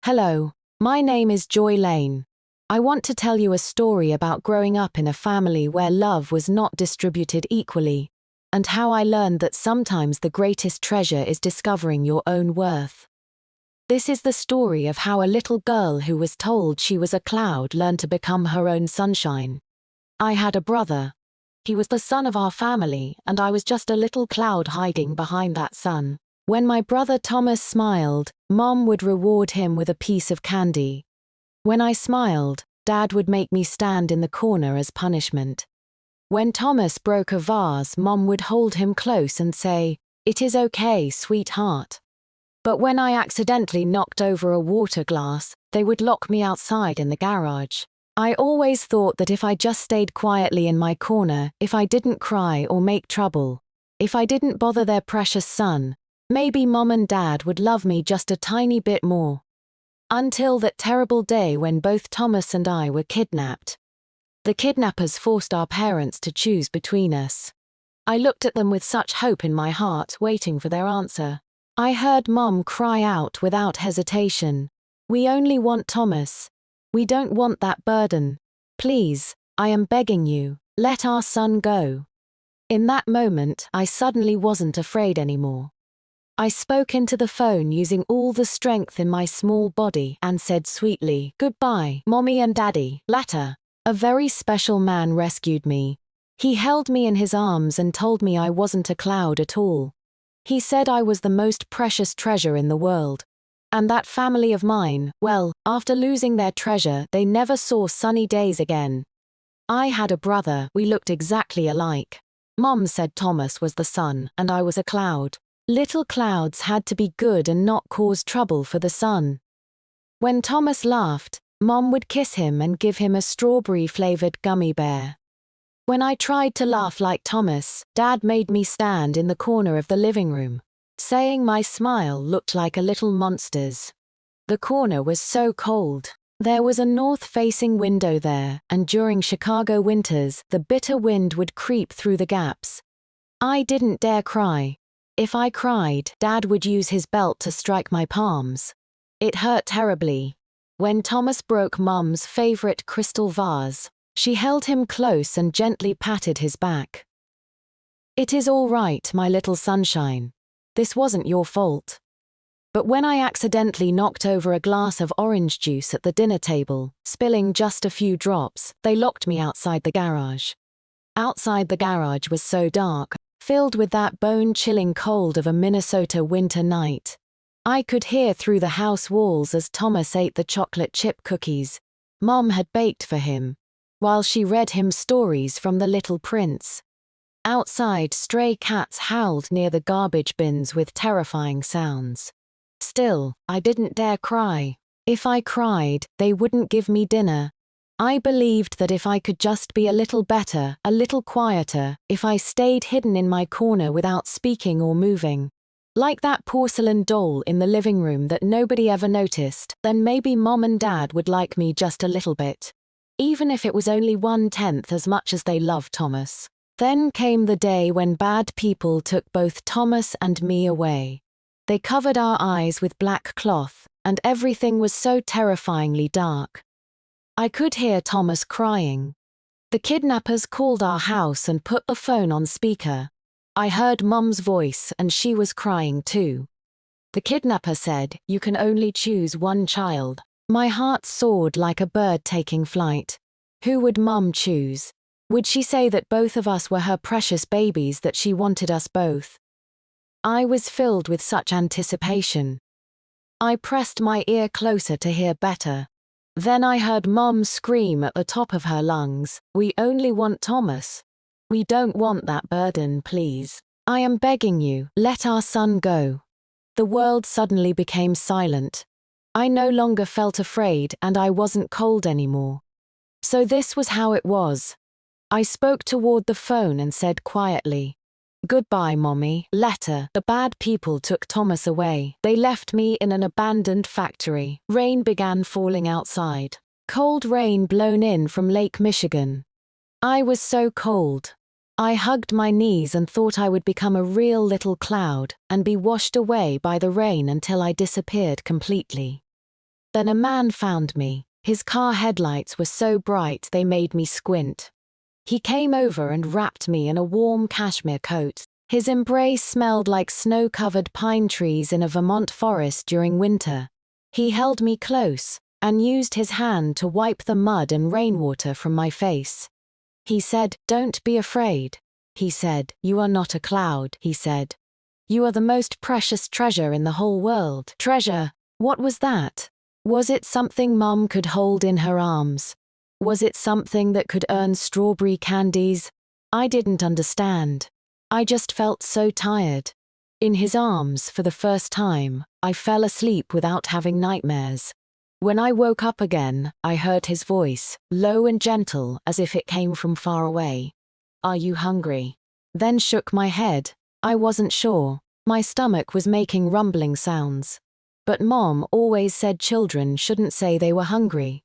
Hello, my name is Joy Lane. I want to tell you a story about growing up in a family where love was not distributed equally, and how I learned that sometimes the greatest treasure is discovering your own worth. This is the story of how a little girl who was told she was a cloud learned to become her own sunshine. I had a brother. He was the sun of our family, and I was just a little cloud hiding behind that sun. When my brother Thomas smiled, Mom would reward him with a piece of candy. When I smiled, Dad would make me stand in the corner as punishment. When Thomas broke a vase, Mom would hold him close and say, "It is okay, sweetheart." But when I accidentally knocked over a water glass, they would lock me outside in the garage. I always thought that if I just stayed quietly in my corner, if I didn't cry or make trouble, if I didn't bother their precious son, maybe Mom and Dad would love me just a tiny bit more. Until that terrible day when both Thomas and I were kidnapped. The kidnappers forced our parents to choose between us. I looked at them with such hope in my heart, waiting for their answer. I heard Mom cry out without hesitation, "We only want Thomas. We don't want that burden. Please, I am begging you, let our son go." In that moment, I suddenly wasn't afraid anymore. I spoke into the phone using all the strength in my small body and said sweetly, "Goodbye, Mommy and Daddy." Later, a very special man rescued me. He held me in his arms and told me I wasn't a cloud at all. He said I was the most precious treasure in the world. And that family of mine, well, after losing their treasure, they never saw sunny days again. I had a brother, we looked exactly alike. Mom said Thomas was the sun, and I was a cloud. Little clouds had to be good and not cause trouble for the sun. When Thomas laughed, Mom would kiss him and give him a strawberry-flavored gummy bear. When I tried to laugh like Thomas, Dad made me stand in the corner of the living room, saying my smile looked like a little monster's. The corner was so cold. There was a north-facing window there, and during Chicago winters, the bitter wind would creep through the gaps. I didn't dare cry. If I cried, Dad would use his belt to strike my palms. It hurt terribly. When Thomas broke Mom's favorite crystal vase, she held him close and gently patted his back. "It is all right, my little sunshine. This wasn't your fault." But when I accidentally knocked over a glass of orange juice at the dinner table, spilling just a few drops, they locked me outside the garage. Outside the garage was so dark, filled with that bone-chilling cold of a Minnesota winter night. I could hear through the house walls as Thomas ate the chocolate chip cookies Mom had baked for him, while she read him stories from The Little Prince. Outside, stray cats howled near the garbage bins with terrifying sounds. Still, I didn't dare cry. If I cried, they wouldn't give me dinner. I believed that if I could just be a little better, a little quieter, if I stayed hidden in my corner without speaking or moving, like that porcelain doll in the living room that nobody ever noticed, then maybe Mom and Dad would like me just a little bit. Even if it was only 1/10 as much as they loved Thomas. Then came the day when bad people took both Thomas and me away. They covered our eyes with black cloth, and everything was so terrifyingly dark. I could hear Thomas crying. The kidnappers called our house and put the phone on speaker. I heard Mom's voice and she was crying too. The kidnapper said, "You can only choose one child." My heart soared like a bird taking flight. Who would Mom choose? Would she say that both of us were her precious babies, that she wanted us both? I was filled with such anticipation. I pressed my ear closer to hear better. Then I heard Mom scream at the top of her lungs, "We only want Thomas. We don't want that burden, please. I am begging you, let our son go." The world suddenly became silent. I no longer felt afraid and I wasn't cold anymore. So this was how it was. I spoke toward the phone and said quietly, "Goodbye, Mommy." Later, the bad people took Thomas away. They left me in an abandoned factory. Rain began falling outside. Cold rain blown in from Lake Michigan. I was so cold. I hugged my knees and thought I would become a real little cloud and be washed away by the rain until I disappeared completely. Then a man found me. His car headlights were so bright they made me squint. He came over and wrapped me in a warm cashmere coat. His embrace smelled like snow-covered pine trees in a Vermont forest during winter. He held me close and used his hand to wipe the mud and rainwater from my face. He said, "Don't be afraid." He said, "You are not a cloud," he said. "You are the most precious treasure in the whole world." Treasure? What was that? Was it something Mum could hold in her arms? Was it something that could earn strawberry candies? I didn't understand. I just felt so tired. In his arms, for the first time, I fell asleep without having nightmares. When I woke up again, I heard his voice, low and gentle as if it came from far away. "Are you hungry?" Then shook my head. I wasn't sure. My stomach was making rumbling sounds. But Mom always said children shouldn't say they were hungry.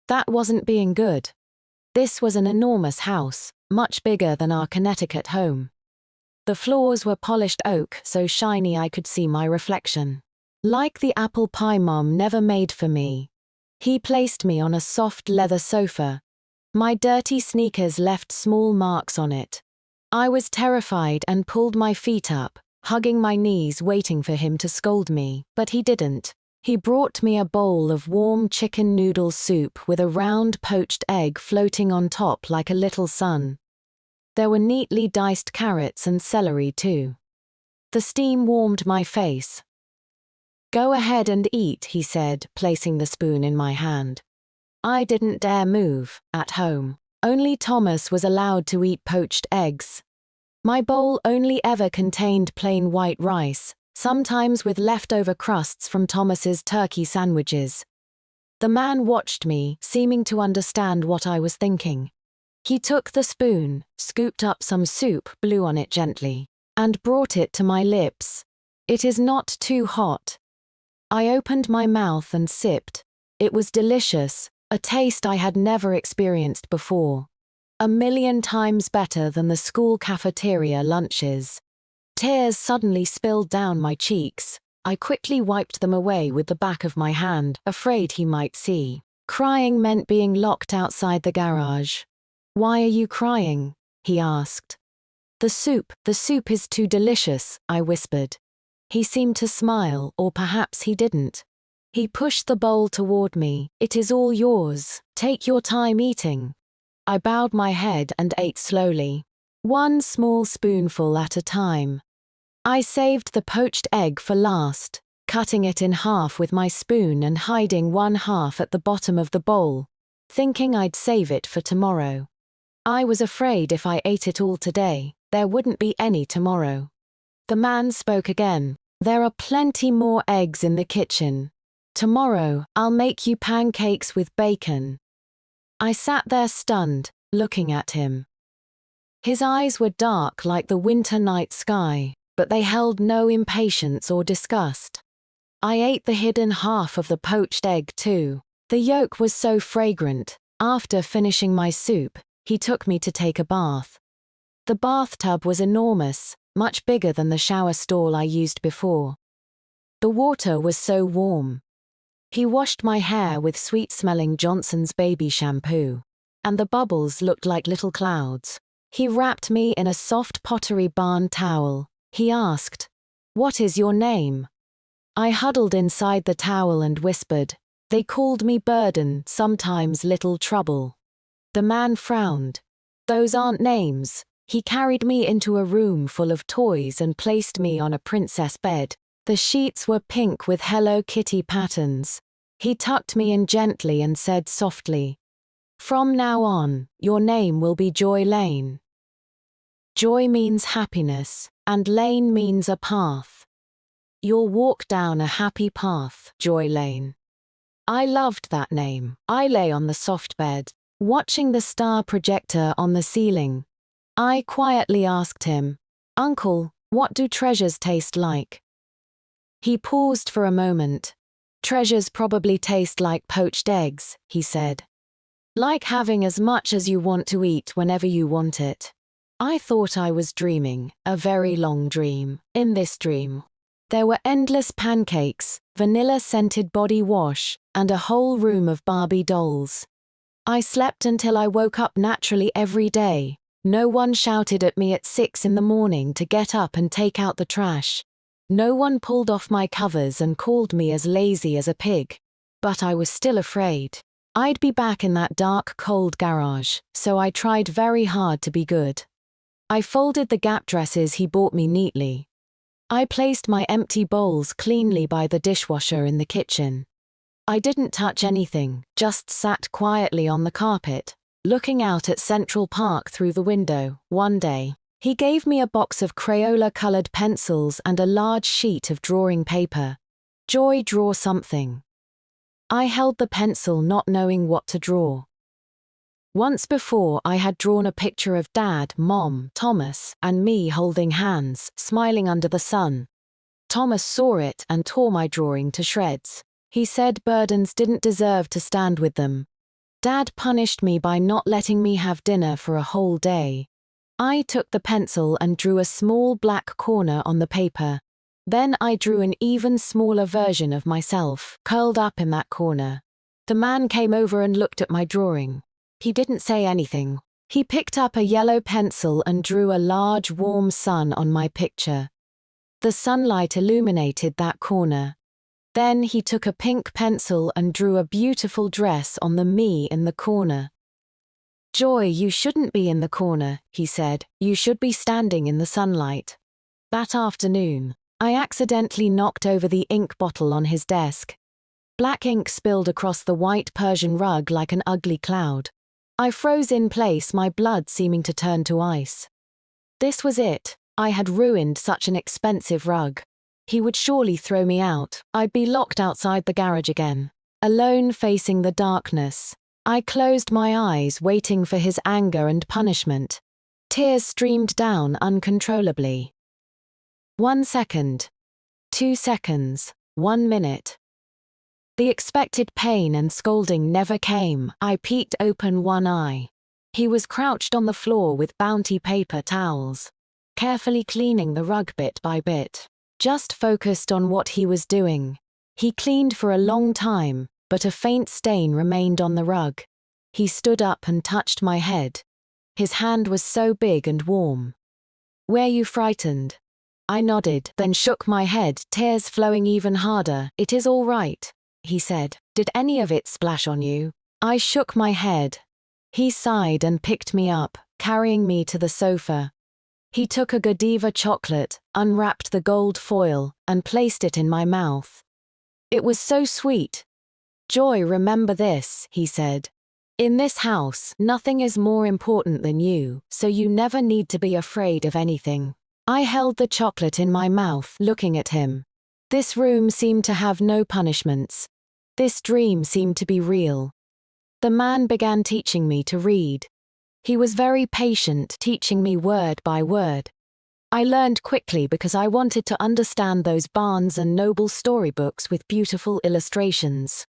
That wasn't being good. This was an enormous house, much bigger than our Connecticut home. The floors were polished oak, so shiny I could see my reflection. Like the apple pie Mom never made for me. He placed me on a soft leather sofa. My dirty sneakers left small marks on it. I was terrified and pulled my feet up, hugging my knees waiting for him to scold me, but he didn't. He brought me a bowl of warm chicken noodle soup with a round poached egg floating on top like a little sun. There were neatly diced carrots and celery too. The steam warmed my face. "Go ahead and eat," he said, placing the spoon in my hand. I didn't dare move. At home, only Thomas was allowed to eat poached eggs. My bowl only ever contained plain white rice, sometimes with leftover crusts from Thomas's turkey sandwiches. The man watched me, seeming to understand what I was thinking. He took the spoon, scooped up some soup, blew on it gently, and brought it to my lips. "It is not too hot." I opened my mouth and sipped. It was delicious, a taste I had never experienced before. 1,000,000 times better than the school cafeteria lunches. Tears suddenly spilled down my cheeks. I quickly wiped them away with the back of my hand, afraid he might see. Crying meant being locked outside the garage. "Why are you crying?" he asked. The soup is too delicious," I whispered. He seemed to smile, or perhaps he didn't. He pushed the bowl toward me. "It is all yours. Take your time eating." I bowed my head and ate slowly, one small spoonful at a time. I saved the poached egg for last, cutting it in half with my spoon and hiding one half at the bottom of the bowl, thinking I'd save it for tomorrow. I was afraid if I ate it all today, there wouldn't be any tomorrow. The man spoke again. "There are plenty more eggs in the kitchen. Tomorrow, I'll make you pancakes with bacon." I sat there stunned, looking at him. His eyes were dark like the winter night sky, but they held no impatience or disgust. I ate the hidden half of the poached egg too. The yolk was so fragrant. After finishing my soup, he took me to take a bath. The bathtub was enormous, much bigger than the shower stall I used before. The water was so warm. He washed my hair with sweet-smelling Johnson's baby shampoo, and the bubbles looked like little clouds. He wrapped me in a soft Pottery Barn towel. He asked, "What is your name?" I huddled inside the towel and whispered, "They called me Burden, sometimes Little Trouble." The man frowned. "Those aren't names." He carried me into a room full of toys and placed me on a princess bed. The sheets were pink with Hello Kitty patterns. He tucked me in gently and said softly, "From now on, your name will be Joy Lane. Joy means happiness, and Lane means a path. You'll walk down a happy path, Joy Lane." I loved that name. I lay on the soft bed, watching the star projector on the ceiling. I quietly asked him, "Uncle, what do treasures taste like?" He paused for a moment. "Treasures probably taste like poached eggs," he said. "Like having as much as you want to eat whenever you want it." I thought I was dreaming, a very long dream. In this dream, There were endless pancakes, vanilla-scented body wash, and a whole room of Barbie dolls. I slept until I woke up naturally every day. No one shouted at me at 6 in the morning to get up and take out the trash. No one pulled off my covers and called me as lazy as a pig. But I was still afraid. I'd be back in that dark, cold garage, so I tried very hard to be good. I folded the Gap dresses he bought me neatly. I placed my empty bowls cleanly by the dishwasher in the kitchen. I didn't touch anything, just sat quietly on the carpet, looking out at Central Park through the window. One day, he gave me a box of Crayola-colored pencils and a large sheet of drawing paper. "Joy, draw something." I held the pencil not knowing what to draw. Once before I had drawn a picture of Dad, Mom, Thomas, and me holding hands, smiling under the sun. Thomas saw it and tore my drawing to shreds. He said burdens didn't deserve to stand with them. Dad punished me by not letting me have dinner for a whole day. I took the pencil and drew a small black corner on the paper. Then I drew an even smaller version of myself, curled up in that corner. The man came over and looked at my drawing. He didn't say anything. He picked up a yellow pencil and drew a large warm sun on my picture. The sunlight illuminated that corner. Then he took a pink pencil and drew a beautiful dress on the me in the corner. "Joy, you shouldn't be in the corner," he said. "You should be standing in the sunlight." That afternoon, I accidentally knocked over the ink bottle on his desk. Black ink spilled across the white Persian rug like an ugly cloud. I froze in place, my blood seeming to turn to ice. This was it. I had ruined such an expensive rug. He would surely throw me out. I'd be locked outside the garage again, alone facing the darkness. I closed my eyes, waiting for his anger and punishment. Tears streamed down uncontrollably. 1 second. 2 seconds. 1 minute. The expected pain and scolding never came. I peeked open one eye. He was crouched on the floor with bounty paper towels, carefully cleaning the rug bit by bit. Just focused on what he was doing. He cleaned for a long time, but a faint stain remained on the rug. He stood up and touched my head. His hand was so big and warm. "Were you frightened?" I nodded, then shook my head, tears flowing even harder. "It is all right," he said. "Did any of it splash on you?" I shook my head. He sighed and picked me up, carrying me to the sofa. He took a Godiva chocolate, unwrapped the gold foil, and placed it in my mouth. It was so sweet. "Joy, remember this," he said. "In this house, nothing is more important than you, so you never need to be afraid of anything." I held the chocolate in my mouth, looking at him. This room seemed to have no punishments. This dream seemed to be real. The man began teaching me to read. He was very patient, teaching me word by word. I learned quickly because I wanted to understand those Barnes and Noble storybooks with beautiful illustrations.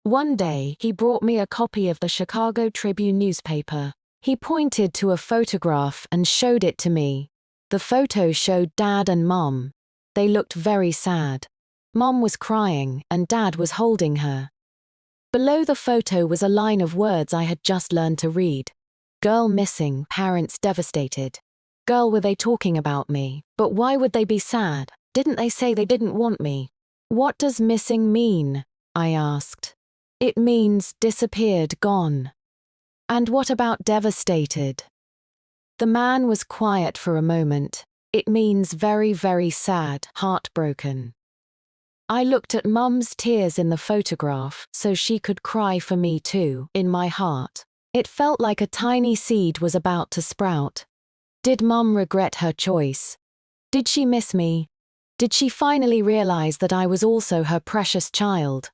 One day, he brought me a copy of the Chicago Tribune newspaper. He pointed to a photograph and showed it to me. The photo showed Dad and Mom. They looked very sad. Mom was crying, and Dad was holding her. Below the photo was a line of words I had just learned to read. "Girl missing, parents devastated." Girl, were they talking about me? But why would they be sad? Didn't they say they didn't want me? "What does missing mean?" I asked. "It means disappeared, gone." "And what about devastated?" The man was quiet for a moment. "It means very, very sad, heartbroken." I looked at Mum's tears in the photograph, so she could cry for me too, in my heart. It felt like a tiny seed was about to sprout. Did Mum regret her choice? Did she miss me? Did she finally realize that I was also her precious child?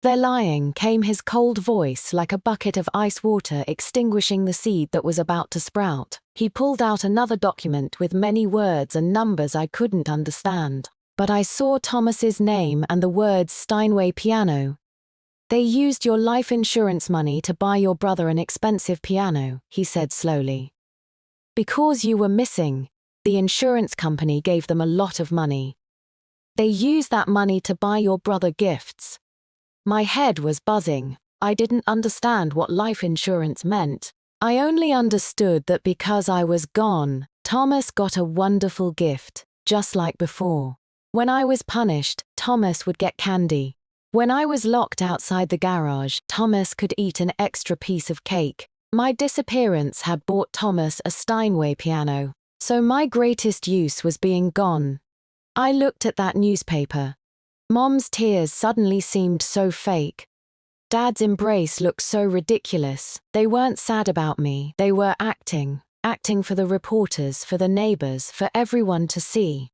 There lying came his cold voice like a bucket of ice water extinguishing the seed that was about to sprout. He pulled out another document with many words and numbers I couldn't understand. But I saw Thomas's name and the words Steinway piano. "They used your life insurance money to buy your brother an expensive piano," he said slowly. "Because you were missing, the insurance company gave them a lot of money. They use that money to buy your brother gifts. My head was buzzing. I didn't understand what life insurance meant. I only understood that because I was gone, Thomas got a wonderful gift, just like before. When I was punished, Thomas would get candy. When I was locked outside the garage, Thomas could eat an extra piece of cake. My disappearance had bought Thomas a Steinway piano, so my greatest use was being gone. I looked at that newspaper. Mom's tears suddenly seemed so fake. Dad's embrace looked so ridiculous. They weren't sad about me, they were acting for the reporters, for the neighbors, for everyone to see.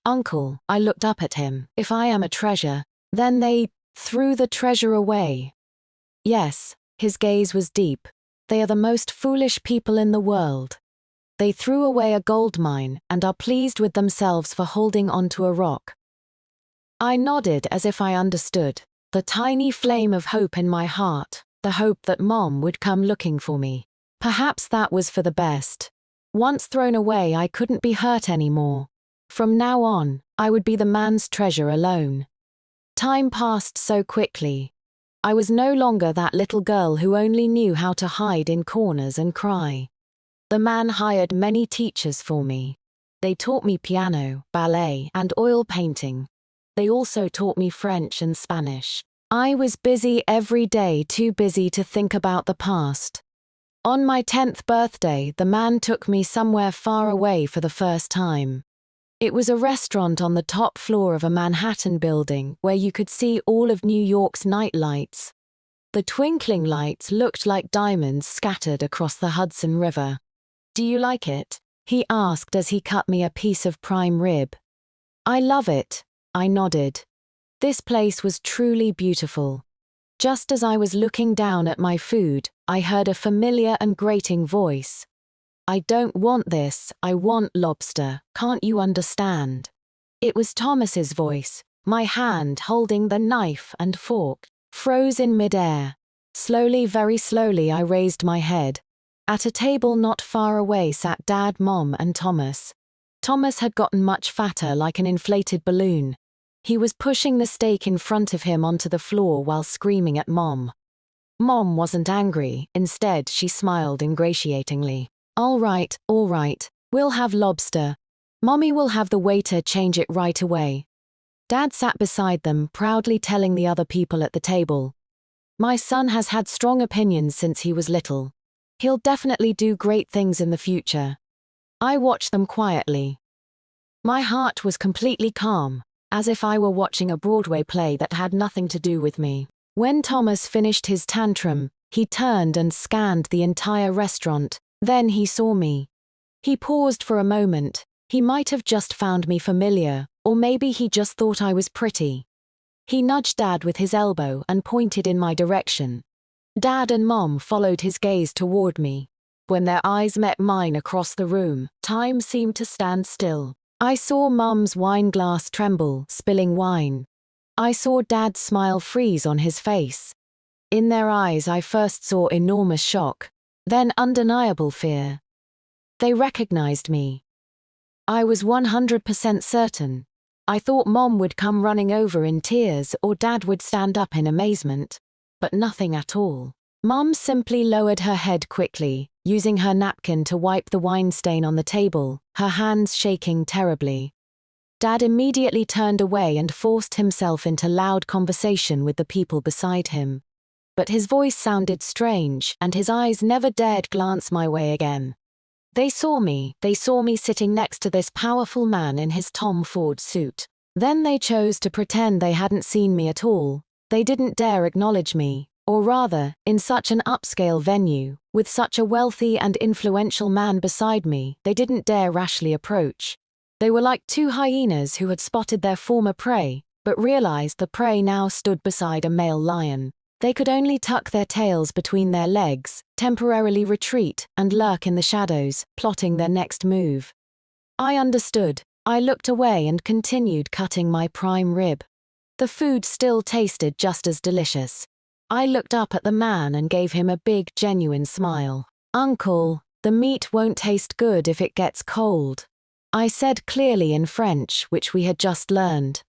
Uncle, I looked up at him. If I am a treasure, then they threw the treasure away. Yes, his gaze was deep. They are the most foolish people in the world. They threw away a gold mine and are pleased with themselves for holding onto a rock. I nodded as if I understood. The tiny flame of hope in my heart, the hope that Mom would come looking for me. Perhaps that was for the best. Once thrown away, I couldn't be hurt anymore. From now on, I would be the man's treasure alone. Time passed so quickly. I was no longer that little girl who only knew how to hide in corners and cry. The man hired many teachers for me. They taught me piano, ballet, and oil painting. They also taught me French and Spanish. I was busy every day, too busy to think about the past. On my 10th birthday, the man took me somewhere far away for the first time. It was a restaurant on the top floor of a Manhattan building where you could see all of New York's night lights. The twinkling lights looked like diamonds scattered across the Hudson River. "Do you like it?" he asked as he cut me a piece of prime rib. "I love it," I nodded. This place was truly beautiful. Just as I was looking down at my food, I heard a familiar and grating voice. "I don't want this, I want lobster, can't you understand?" It was Thomas's voice. My hand holding the knife and fork froze in midair. Slowly, very slowly, I raised my head. At a table not far away sat Dad, Mom, and Thomas. Thomas had gotten much fatter, like an inflated balloon. He was pushing the steak in front of him onto the floor while screaming at Mom. Mom wasn't angry, instead she smiled ingratiatingly. All right, we'll have lobster. Mommy will have the waiter change it right away." Dad sat beside them, proudly telling the other people at the table. "My son has had strong opinions since he was little. He'll definitely do great things in the future." I watched them quietly. My heart was completely calm, as if I were watching a Broadway play that had nothing to do with me. When Thomas finished his tantrum, he turned and scanned the entire restaurant. Then he saw me. He paused for a moment. He might have just found me familiar, or maybe he just thought I was pretty. He nudged Dad with his elbow and pointed in my direction. Dad and Mom followed his gaze toward me. When their eyes met mine across the room, time seemed to stand still. I saw Mom's wine glass tremble, spilling wine. I saw Dad's smile freeze on his face. In their eyes I first saw enormous shock, then undeniable fear. They recognized me. I was 100% certain. I thought Mom would come running over in tears or Dad would stand up in amazement. But nothing at all. Mom simply lowered her head quickly, using her napkin to wipe the wine stain on the table, her hands shaking terribly. Dad immediately turned away and forced himself into loud conversation with the people beside him. But his voice sounded strange, and his eyes never dared glance my way again. They saw me sitting next to this powerful man in his Tom Ford suit. Then they chose to pretend they hadn't seen me at all. They didn't dare acknowledge me, or rather, in such an upscale venue, with such a wealthy and influential man beside me, they didn't dare rashly approach. They were like two hyenas who had spotted their former prey, but realized the prey now stood beside a male lion. They could only tuck their tails between their legs, temporarily retreat, and lurk in the shadows, plotting their next move. I understood. I looked away and continued cutting my prime rib. The food still tasted just as delicious. I looked up at the man and gave him a big, genuine smile. "Uncle, the meat won't taste good if it gets cold," I said clearly in French, which we had just learned.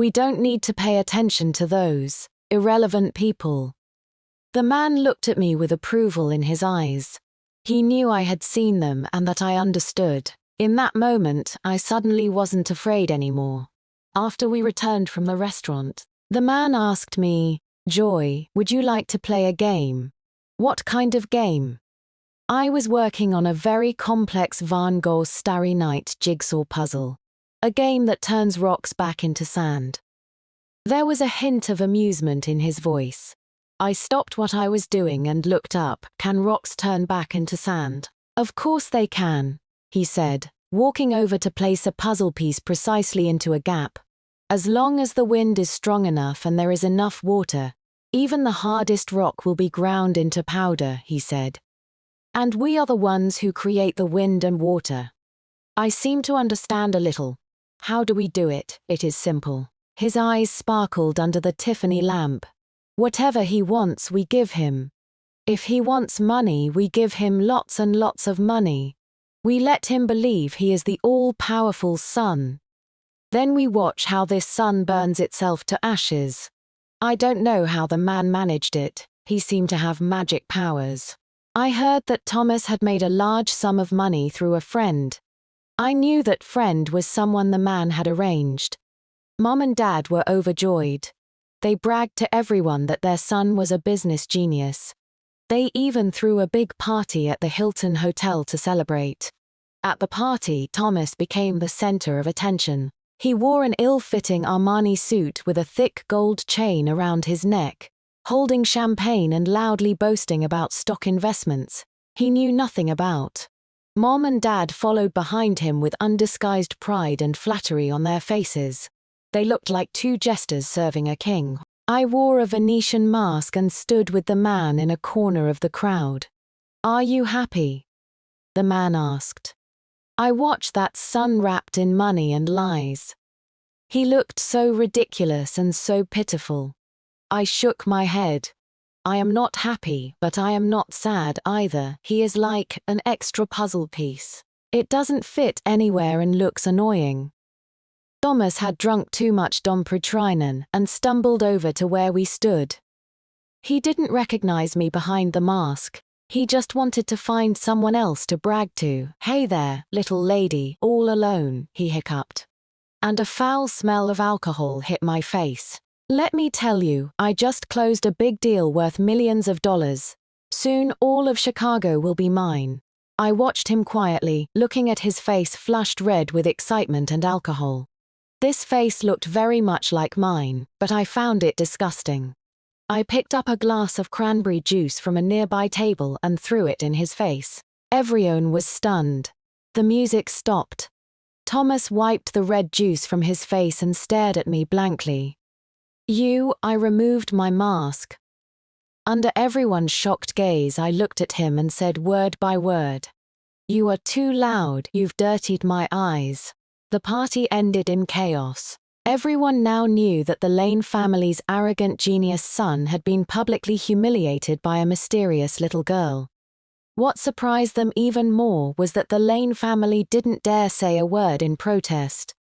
We don't need to pay attention to those irrelevant people. The man looked at me with approval in his eyes. He knew I had seen them and that I understood. In that moment, I suddenly wasn't afraid anymore. After we returned from the restaurant, the man asked me, "Joy, would you like to play a game?" "What kind of game?" I was working on a very complex Van Gogh Starry Night jigsaw puzzle, a game that turns rocks back into sand. There was a hint of amusement in his voice. I stopped what I was doing and looked up. "Can rocks turn back into sand?" "Of course they can," he said, walking over to place a puzzle piece precisely into a gap. "As long as the wind is strong enough and there is enough water, even the hardest rock will be ground into powder," he said. "And we are the ones who create the wind and water." I seem to understand a little. "How do we do it?" "It is simple." His eyes sparkled under the Tiffany lamp. "Whatever he wants, we give him. If he wants money, we give him lots and lots of money. We let him believe he is the all-powerful sun. Then we watch how this sun burns itself to ashes." I don't know how the man managed it. He seemed to have magic powers. I heard that Thomas had made a large sum of money through a friend. I knew that friend was someone the man had arranged. Mom and Dad were overjoyed. They bragged to everyone that their son was a business genius. They even threw a big party at the Hilton Hotel to celebrate. At the party, Thomas became the center of attention. He wore an ill-fitting Armani suit with a thick gold chain around his neck, holding champagne and loudly boasting about stock investments he knew nothing about. Mom and Dad followed behind him with undisguised pride and flattery on their faces. They looked like two jesters serving a king. I wore a Venetian mask and stood with the man in a corner of the crowd. "Are you happy?" the man asked. "I watched that son wrapped in money and lies. He looked so ridiculous and so pitiful." I shook my head. "I am not happy, but I am not sad either. He is like an extra puzzle piece. It doesn't fit anywhere and looks annoying." Thomas had drunk too much Dom Perignon and stumbled over to where we stood. He didn't recognize me behind the mask. He just wanted to find someone else to brag to. "Hey there, little lady, all alone," he hiccuped. And a foul smell of alcohol hit my face. "Let me tell you, I just closed a big deal worth millions of dollars. Soon all of Chicago will be mine." I watched him quietly, looking at his face flushed red with excitement and alcohol. This face looked very much like mine, but I found it disgusting. I picked up a glass of cranberry juice from a nearby table and threw it in his face. Everyone was stunned. The music stopped. Thomas wiped the red juice from his face and stared at me blankly. I removed my mask. Under everyone's shocked gaze, I looked at him and said word by word, "You are too loud, you've dirtied my eyes." The party ended in chaos. Everyone now knew that the Lane family's arrogant genius son had been publicly humiliated by a mysterious little girl. What surprised them even more was that the Lane family didn't dare say a word in protest.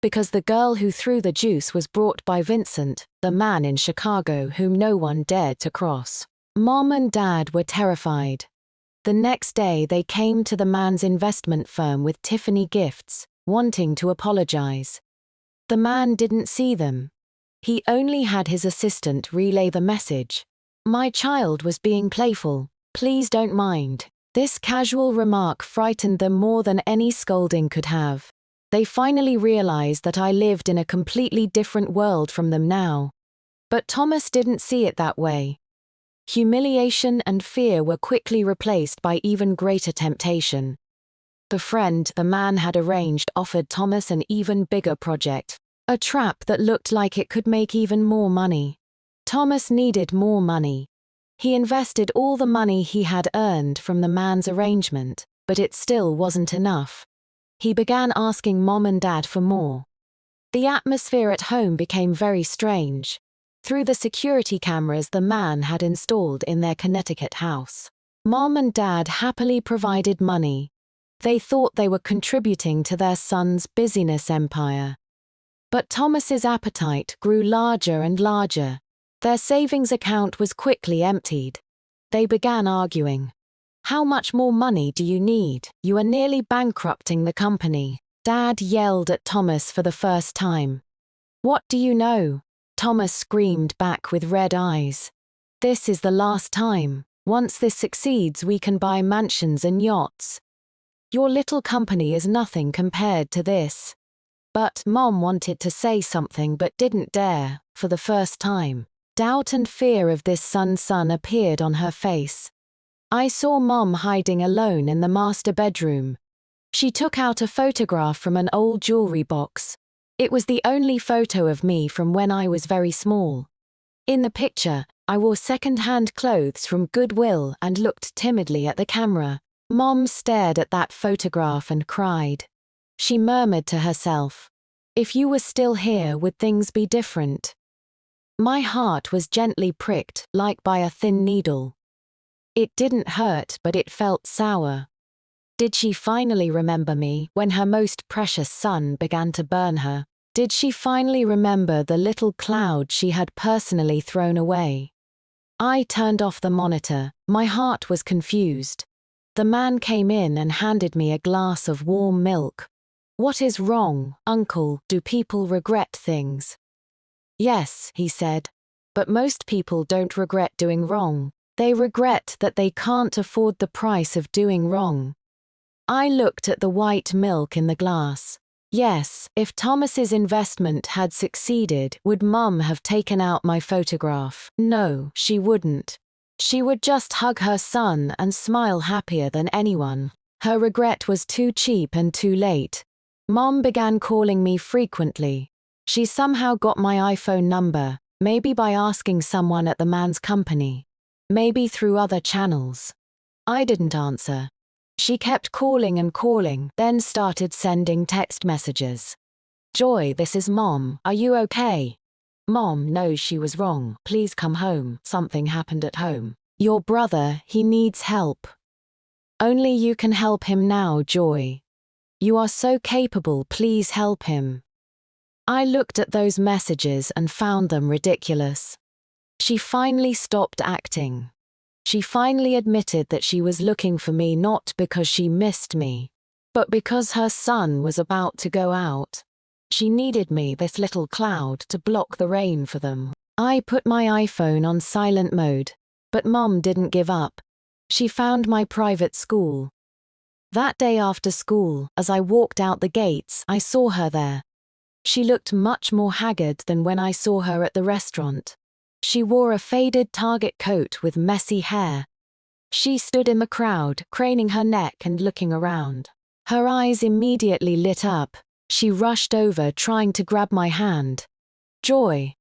Because the girl who threw the juice was brought by Vincent, the man in Chicago whom no one dared to cross. Mom and Dad were terrified. The next day they came to the man's investment firm with Tiffany gifts, wanting to apologize. The man didn't see them. He only had his assistant relay the message. "My child was being playful. Please don't mind." This casual remark frightened them more than any scolding could have. They finally realized that I lived in a completely different world from them now. But Thomas didn't see it that way. Humiliation and fear were quickly replaced by even greater temptation. The friend the man had arranged offered Thomas an even bigger project, a trap that looked like it could make even more money. Thomas needed more money. He invested all the money he had earned from the man's arrangement, but it still wasn't enough. He began asking Mom and Dad for more. The atmosphere at home became very strange. Through the security cameras the man had installed in their Connecticut house, Mom and Dad happily provided money. They thought they were contributing to their son's busyness empire. But Thomas's appetite grew larger and larger. Their savings account was quickly emptied. They began arguing. "How much more money do you need? You are nearly bankrupting the company." Dad yelled at Thomas for the first time. "What do you know?" Thomas screamed back with red eyes. "This is the last time. Once this succeeds, we can buy mansions and yachts. Your little company is nothing compared to this." But Mom wanted to say something but didn't dare. For the first time, doubt and fear of this son appeared on her face. I saw Mom hiding alone in the master bedroom. She took out a photograph from an old jewelry box. It was the only photo of me from when I was very small. In the picture, I wore second-hand clothes from Goodwill and looked timidly at the camera. Mom stared at that photograph and cried. She murmured to herself, "If you were still here, would things be different?" My heart was gently pricked, like by a thin needle. It didn't hurt, but it felt sour. Did she finally remember me when her most precious son began to burn her? Did she finally remember the little cloud she had personally thrown away? I turned off the monitor. My heart was confused. The man came in and handed me a glass of warm milk. "What is wrong, Uncle? Do people regret things?" "Yes," he said. "But most people don't regret doing wrong. They regret that they can't afford the price of doing wrong." I looked at the white milk in the glass. Yes, if Thomas's investment had succeeded, would Mum have taken out my photograph? No, she wouldn't. She would just hug her son and smile happier than anyone. Her regret was too cheap and too late. Mom began calling me frequently. She somehow got my iPhone number, maybe by asking someone at the man's company. Maybe through other channels. I didn't answer. She kept calling and calling, then started sending text messages. "Joy, this is Mom. Are you okay? Mom knows she was wrong. Please come home. Something happened at home. Your brother, he needs help. Only you can help him now, Joy. You are so capable, please help him." I looked at those messages and found them ridiculous. She finally stopped acting. She finally admitted that she was looking for me not because she missed me, but because her son was about to go out. She needed me, this little cloud, to block the rain for them. I put my iPhone on silent mode, but Mom didn't give up. She found my private school. That day after school, as I walked out the gates, I saw her there. She looked much more haggard than when I saw her at the restaurant. She wore a faded Target coat with messy hair. She stood in the crowd, craning her neck and looking around. Her eyes immediately lit up. She rushed over, trying to grab my hand. "Joy."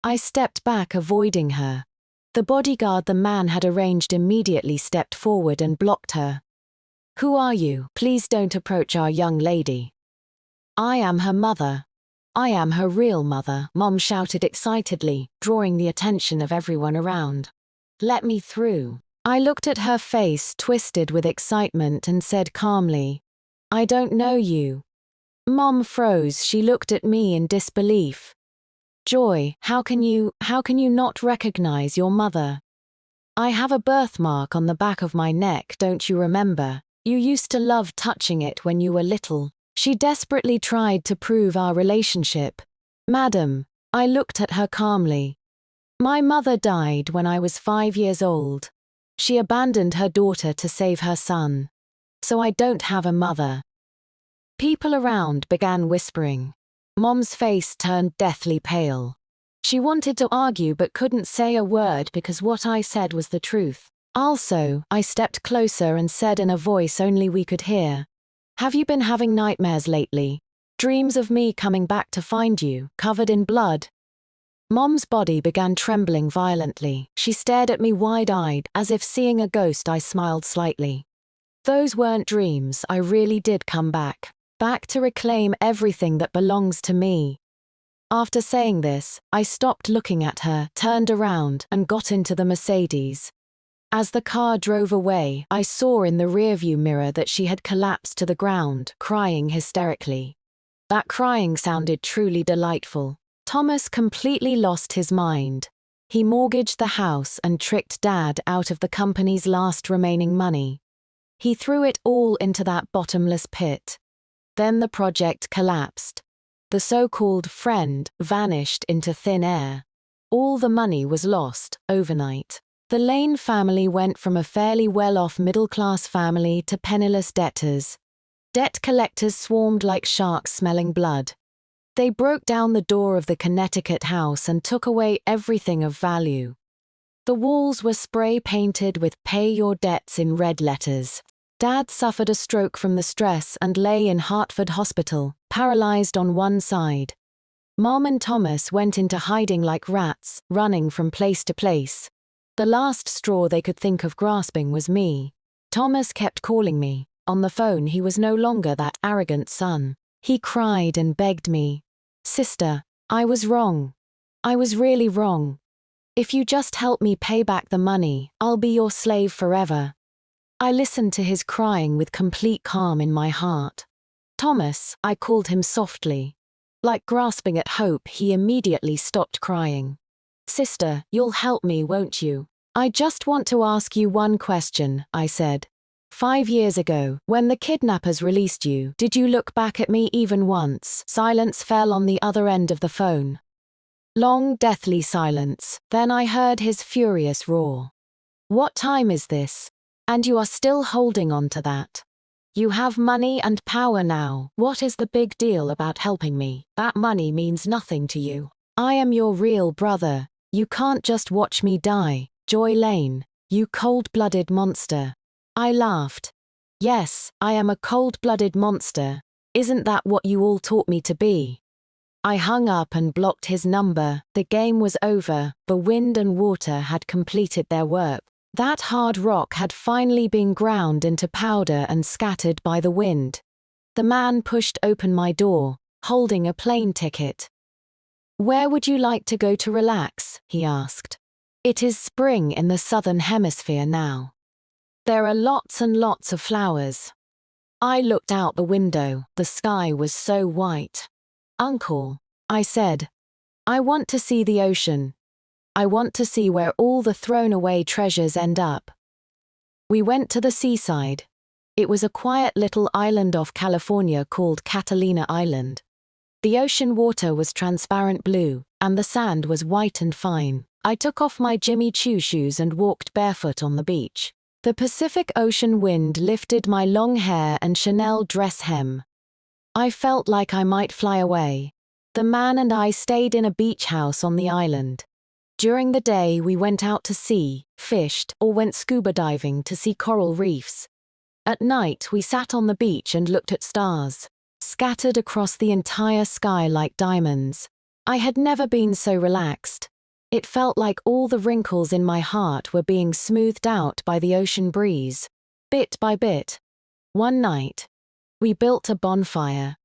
I stepped back, avoiding her. The bodyguard the man had arranged immediately stepped forward and blocked her. "Who are you? Please don't approach our young lady." "I am her mother. I am her real mother," Mom shouted excitedly, drawing the attention of everyone around. "Let me through." I looked at her face twisted with excitement and said calmly, "I don't know you." Mom froze. She looked at me in disbelief. "Joy, how can you not recognize your mother? I have a birthmark on the back of my neck, don't you remember? You used to love touching it when you were little." She desperately tried to prove our relationship. "Madam," I looked at her calmly. "My mother died when I was 5 years old. She abandoned her daughter to save her son. So I don't have a mother." People around began whispering. Mom's face turned deathly pale. She wanted to argue but couldn't say a word because what I said was the truth. Also, I stepped closer and said in a voice only we could hear, "Have you been having nightmares lately? Dreams of me coming back to find you, covered in blood?" Mom's body began trembling violently. She stared at me wide-eyed, as if seeing a ghost. I smiled slightly. "Those weren't dreams, I really did come back. Back to reclaim everything that belongs to me." After saying this, I stopped looking at her, turned around, and got into the Mercedes. As the car drove away, I saw in the rearview mirror that she had collapsed to the ground, crying hysterically. That crying sounded truly delightful. Thomas completely lost his mind. He mortgaged the house and tricked Dad out of the company's last remaining money. He threw it all into that bottomless pit. Then the project collapsed. The so-called friend vanished into thin air. All the money was lost overnight. The Lane family went from a fairly well-off middle-class family to penniless debtors. Debt collectors swarmed like sharks smelling blood. They broke down the door of the Connecticut house and took away everything of value. The walls were spray-painted with "Pay your debts" in red letters. Dad suffered a stroke from the stress and lay in Hartford Hospital, paralyzed on one side. Mom and Thomas went into hiding like rats, running from place to place. The last straw they could think of grasping was me. Thomas kept calling me. On the phone he was no longer that arrogant son. He cried and begged me. "Sister, I was wrong. I was really wrong. If you just help me pay back the money, I'll be your slave forever." I listened to his crying with complete calm in my heart. "Thomas," I called him softly. Like grasping at hope, he immediately stopped crying. "Sister, you'll help me, won't you? I just want to ask you one question," I said. 5 years ago, when the kidnappers released you, did you look back at me even once?" Silence fell on the other end of the phone. Long, deathly silence. Then I heard his furious roar. "What time is this? And you are still holding on to that? You have money and power now. What is the big deal about helping me? That money means nothing to you. I am your real brother. You can't just watch me die. Joy Lane, you cold-blooded monster." I laughed. "Yes, I am a cold-blooded monster. Isn't that what you all taught me to be?" I hung up and blocked his number. The game was over. The wind and water had completed their work. That hard rock had finally been ground into powder and scattered by the wind. The man pushed open my door, holding a plane ticket. "Where would you like to go to relax?" he asked. "It is spring in the southern hemisphere now. There are lots and lots of flowers." I looked out the window. The sky was so white. "Uncle," I said, "I want to see the ocean. I want to see where all the thrown-away treasures end up." We went to the seaside. It was a quiet little island off California called Catalina Island. The ocean water was transparent blue, and the sand was white and fine. I took off my Jimmy Choo shoes and walked barefoot on the beach. The Pacific Ocean wind lifted my long hair and Chanel dress hem. I felt like I might fly away. The man and I stayed in a beach house on the island. During the day we went out to sea, fished, or went scuba diving to see coral reefs. At night we sat on the beach and looked at stars, scattered across the entire sky like diamonds. I had never been so relaxed. It felt like all the wrinkles in my heart were being smoothed out by the ocean breeze, bit by bit. One night, we built a bonfire.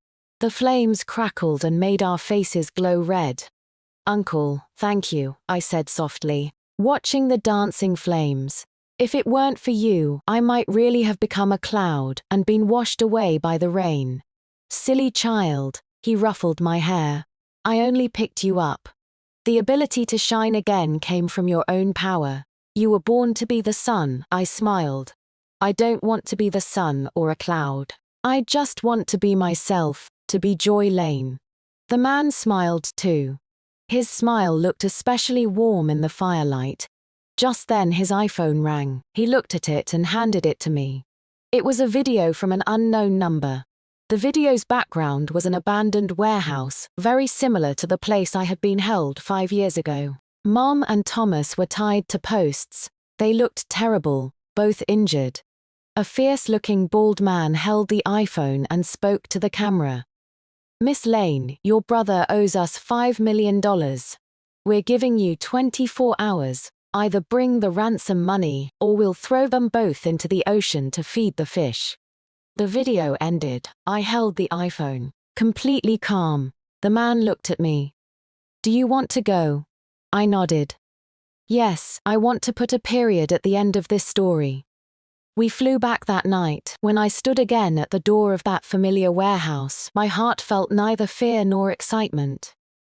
The flames crackled and made our faces glow red. "Uncle, thank you," I said softly, watching the dancing flames. "If it weren't for you, I might really have become a cloud and been washed away by the rain." "Silly child," he ruffled my hair. "I only picked you up. The ability to shine again came from your own power. You were born to be the sun." I smiled. "I don't want to be the sun or a cloud. I just want to be myself, to be Joy Lane." The man smiled too. His smile looked especially warm in the firelight. Just then his iPhone rang. He looked at it and handed it to me. It was a video from an unknown number. The video's background was an abandoned warehouse, very similar to the place I had been held 5 years ago. Mom and Thomas were tied to posts. They looked terrible, both injured. A fierce-looking bald man held the iPhone and spoke to the camera. "Miss Lane, your brother owes us $5 million. We're giving you 24 hours. Either bring the ransom money, or we'll throw them both into the ocean to feed the fish." The video ended. I held the iPhone, completely calm. The man looked at me. "Do you want to go?" I nodded. "Yes, I want to put a period at the end of this story." We flew back that night. When I stood again at the door of that familiar warehouse, my heart felt neither fear nor excitement.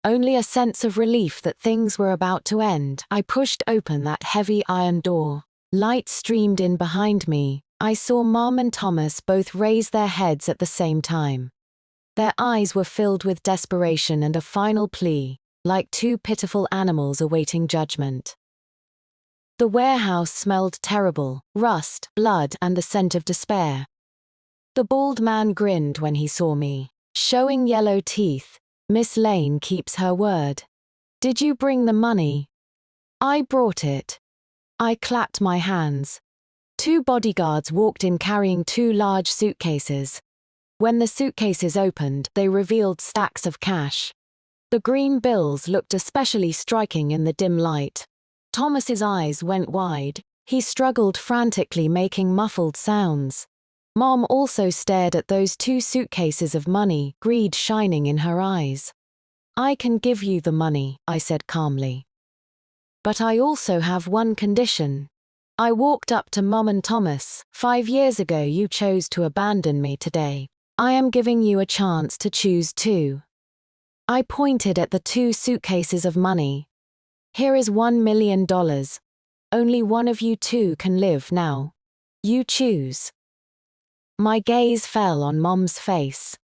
Only a sense of relief that things were about to end. I pushed open that heavy iron door. Light streamed in behind me. I saw Mom and Thomas both raise their heads at the same time. Their eyes were filled with desperation and a final plea, like two pitiful animals awaiting judgment. The warehouse smelled terrible: rust, blood, and the scent of despair. The bald man grinned when he saw me, showing yellow teeth. "Miss Lane keeps her word. Did you bring the money?" "I brought it." I clapped my hands. Two bodyguards walked in carrying two large suitcases. When the suitcases opened, they revealed stacks of cash. The green bills looked especially striking in the dim light. Thomas's eyes went wide. He struggled frantically, making muffled sounds. Mom also stared at those two suitcases of money, greed shining in her eyes. "I can give you the money," I said calmly. "But I also have one condition." I walked up to Mom and Thomas. "5 years ago you chose to abandon me. Today, I am giving you a chance to choose too." I pointed at the two suitcases of money. "Here is $1 million. Only one of you two can live now. You choose." My gaze fell on Mom's face.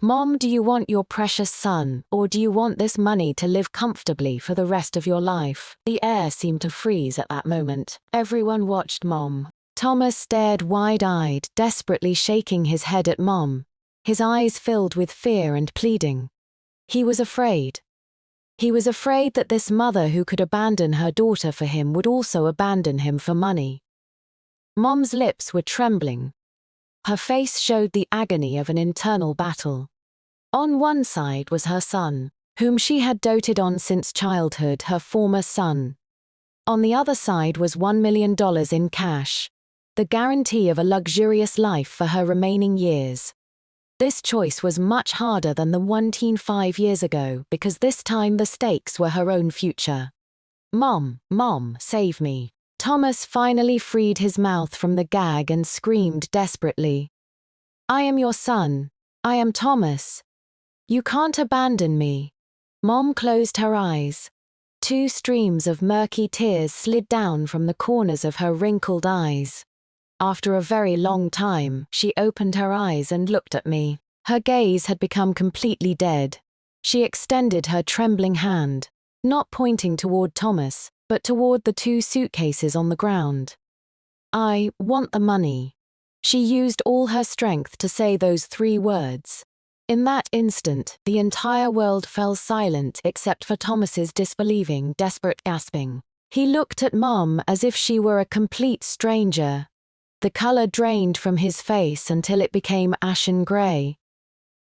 "Mom, do you want your precious son, or do you want this money to live comfortably for the rest of your life?" The air seemed to freeze at that moment. Everyone watched Mom. Thomas stared wide-eyed, desperately shaking his head at Mom, his eyes filled with fear and pleading. He was afraid. He was afraid that this mother who could abandon her daughter for him would also abandon him for money. Mom's lips were trembling. Her face showed the agony of an internal battle. On one side was her son, whom she had doted on since childhood, her former son. On the other side was $1 million in cash, the guarantee of a luxurious life for her remaining years. This choice was much harder than the one 5 years ago because this time the stakes were her own future. "Mom, Mom, save me." Thomas finally freed his mouth from the gag and screamed desperately. "I am your son. I am Thomas. You can't abandon me." Mom closed her eyes. Two streams of murky tears slid down from the corners of her wrinkled eyes. After a very long time, she opened her eyes and looked at me. Her gaze had become completely dead. She extended her trembling hand, not pointing toward Thomas, but toward the two suitcases on the ground. "I want the money." She used all her strength to say those 3 words. In that instant, the entire world fell silent except for Thomas's disbelieving, desperate gasping. He looked at Mom as if she were a complete stranger. The color drained from his face until it became ashen gray.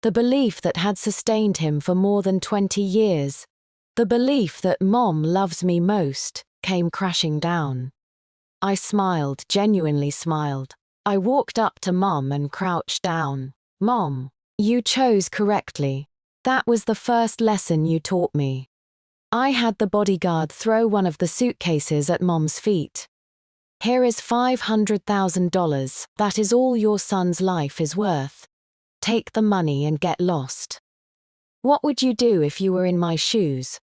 The belief that had sustained him for more than 20 years, the belief that Mom loves me most, came crashing down. I smiled, genuinely smiled. I walked up to Mom and crouched down. "Mom, you chose correctly. That was the first lesson you taught me." I had the bodyguard throw one of the suitcases at Mom's feet. "Here is $500,000. That is all your son's life is worth. Take the money and get lost." What would you do if you were in my shoes?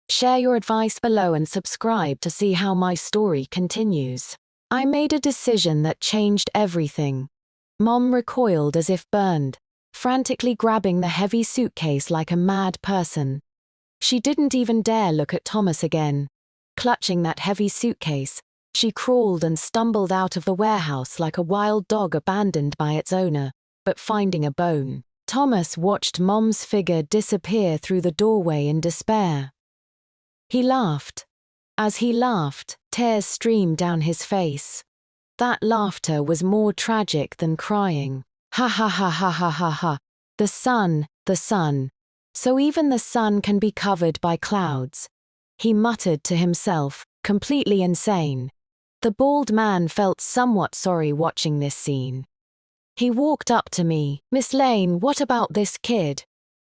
Share your advice below and subscribe to see how my story continues. I made a decision that changed everything. Mom recoiled as if burned, frantically grabbing the heavy suitcase like a mad person. She didn't even dare look at Thomas again. Clutching that heavy suitcase, she crawled and stumbled out of the warehouse like a wild dog abandoned by its owner, but finding a bone. Thomas watched Mom's figure disappear through the doorway in despair. He laughed. As he laughed, tears streamed down his face. That laughter was more tragic than crying. "Ha ha ha ha ha ha ha. The sun, the sun. So even the sun can be covered by clouds," he muttered to himself, completely insane. The bald man felt somewhat sorry watching this scene. He walked up to me. "Miss Lane, what about this kid?"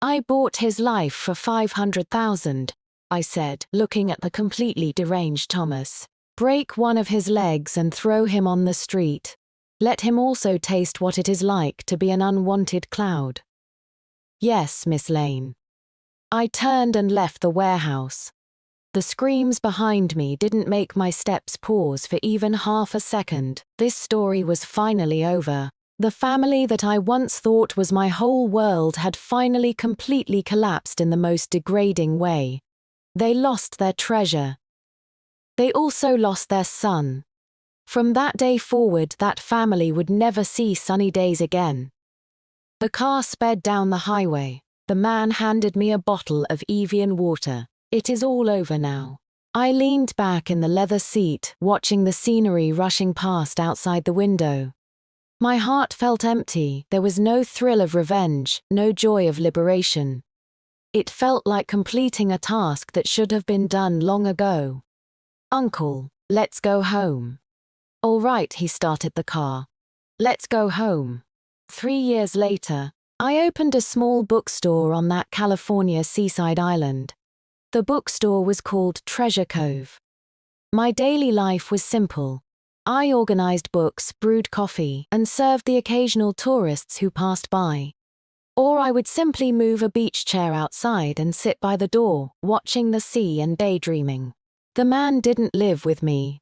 "I bought his life for $500,000, I said, looking at the completely deranged Thomas. "Break one of his legs and throw him on the street. Let him also taste what it is like to be an unwanted cloud. Yes, Miss Lane. I turned and left the warehouse. The screams behind me didn't make my steps pause for even half a second. This story was finally over. The family that I once thought was my whole world had finally completely collapsed in the most degrading way. They lost their treasure. They also lost their son. From that day forward, that family would never see sunny days again. The car sped down the highway. The man handed me a bottle of Evian water. It is all over now. I leaned back in the leather seat, watching the scenery rushing past outside the window. My heart felt empty. There was no thrill of revenge, no joy of liberation. It felt like completing a task that should have been done long ago. Uncle, let's go home. All right, he started the car. Let's go home. 3 years later, I opened a small bookstore on that California seaside island. The bookstore was called Treasure Cove. My daily life was simple. I organized books, brewed coffee, and served the occasional tourists who passed by. Or I would simply move a beach chair outside and sit by the door, watching the sea and daydreaming. The man didn't live with me.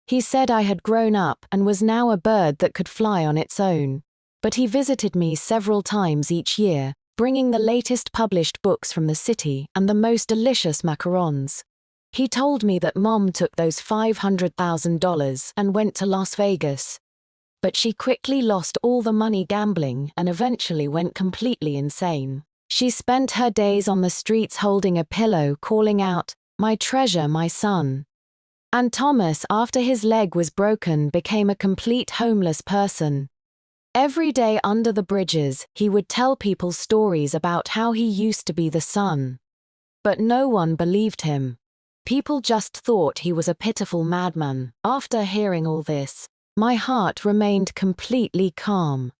He said I had grown up and was now a bird that could fly on its own. But he visited me several times each year, bringing the latest published books from the city and the most delicious macarons. He told me that Mom took those $500,000 and went to Las Vegas. But she quickly lost all the money gambling and eventually went completely insane. She spent her days on the streets holding a pillow, calling out, "My treasure, my son." And Thomas, after his leg was broken, became a complete homeless person. Every day under the bridges, he would tell people stories about how he used to be the son. But no one believed him. People just thought he was a pitiful madman. After hearing all this, my heart remained completely calm.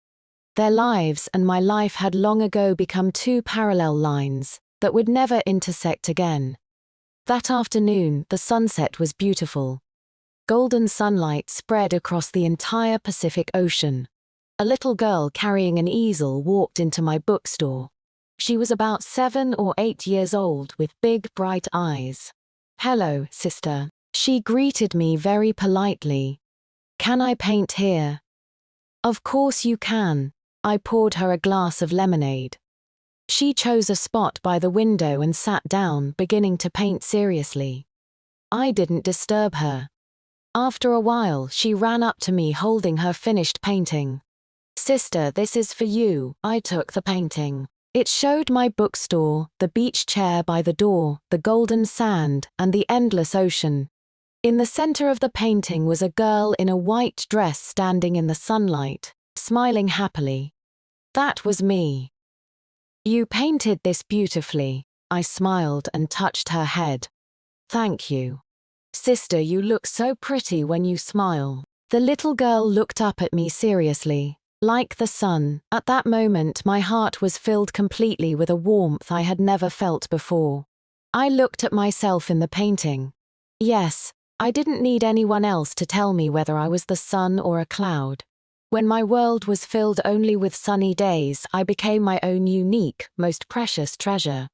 Their lives and my life had long ago become two parallel lines that would never intersect again. That afternoon, the sunset was beautiful. Golden sunlight spread across the entire Pacific Ocean. A little girl carrying an easel walked into my bookstore. She was about 7 or 8 years old with big, bright eyes. "Hello, sister." She greeted me very politely. "Can I paint here?" "Of course you can." I poured her a glass of lemonade. She chose a spot by the window and sat down, beginning to paint seriously. I didn't disturb her. After a while, she ran up to me holding her finished painting. "Sister, this is for you." I took the painting. It showed my bookstore, the beach chair by the door, the golden sand, and the endless ocean. In the center of the painting was a girl in a white dress standing in the sunlight, smiling happily. That was me. "You painted this beautifully." I smiled and touched her head. "Thank you. Sister, you look so pretty when you smile." The little girl looked up at me seriously. Like the sun, at that moment my heart was filled completely with a warmth I had never felt before. I looked at myself in the painting. Yes, I didn't need anyone else to tell me whether I was the sun or a cloud. When my world was filled only with sunny days, I became my own unique, most precious treasure.